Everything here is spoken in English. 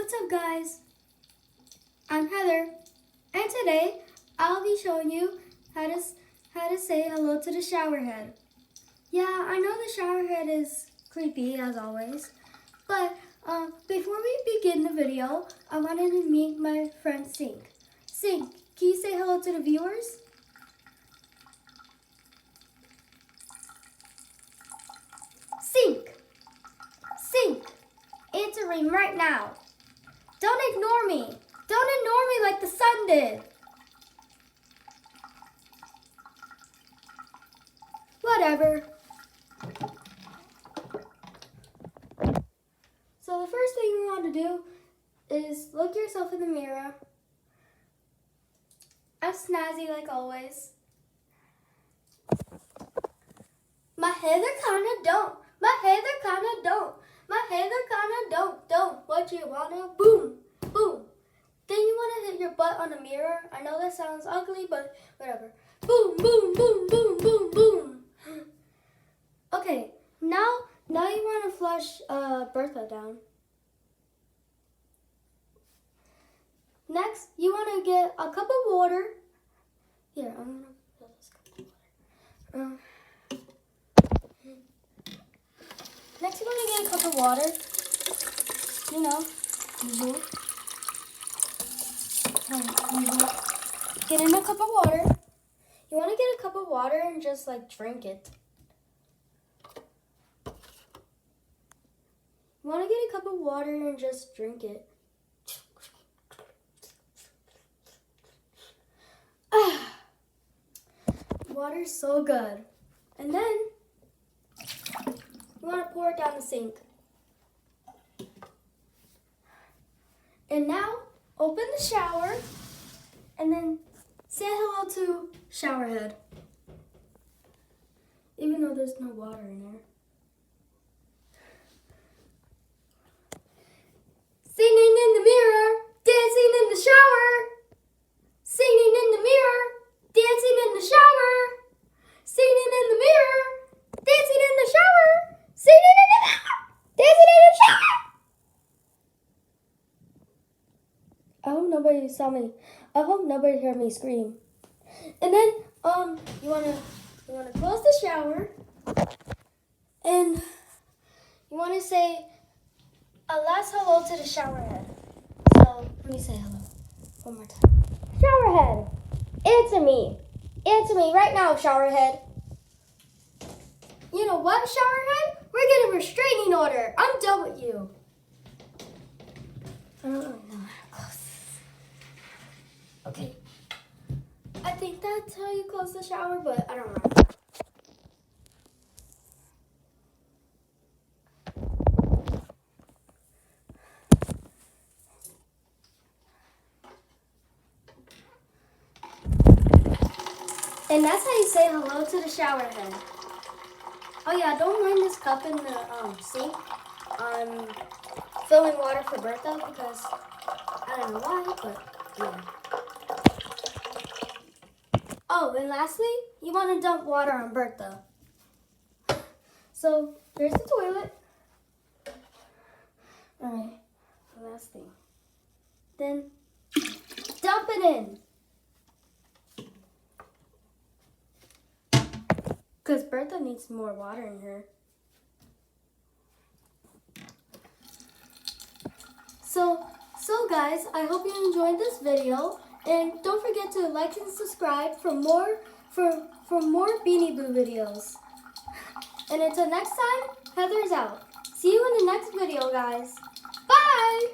What's up guys? I'm Heather and today I'll be showing you how to say hello to the shower head. Yeah, I know the shower head is creepy as always, but before we begin the video, I wanted to meet my friend Sink. Sink, can you say hello to the viewers? Sink! Sink! Answering right now. Don't ignore me. Don't ignore me like the sun did. Whatever. So the first thing you want to do is look yourself in the mirror. I'm snazzy like always. My hair kinda don't. My hair kinda don't. My hair kinda don't. What you wanna? Boom, boom. Then you wanna hit your butt on the mirror. I know that sounds ugly, but whatever. Boom, boom, boom, boom, boom, boom. Okay, now you wanna flush Bertha down. Next, you wanna get a cup of water. Here, I'm gonna fill this cup of water. Next, you want to get a cup of water. You know, get in a cup of water. You want to get a cup of water and just like drink it. You want to get a cup of water and just drink it. Water's so good. And then you want to pour it down the sink. And now, open the shower and then say hello to shower head. Even though there's no water in there. Singing in the mirror, dancing in the shower. Singing in the mirror, dancing in the shower. Singing in the mirror, dancing in the shower. Singing in the shower, dancing in the shower. I hope nobody saw me. I hope nobody heard me scream. And then you wanna close the shower and you wanna say a last hello to the shower head. So let me say hello one more time. Shower head, answer me. Answer me right now, shower head. You know what, shower head? We're getting a restraining order. I'm done with you. I don't really know how to close this. Okay. I think that's how you close the shower, but I don't know. And that's how you say hello to the shower head. Oh yeah, don't mind this cup in the sink. I'm filling water for Bertha because I don't know why, but yeah. Oh, and lastly, you want to dump water on Bertha. So there's the toilet. Alright, the last thing. Then dump it in. Because Bertha needs more water in her. So guys, I hope you enjoyed this video. And don't forget to like and subscribe for more Beanie Boo videos. And until next time, Heather's out. See you in the next video, guys. Bye!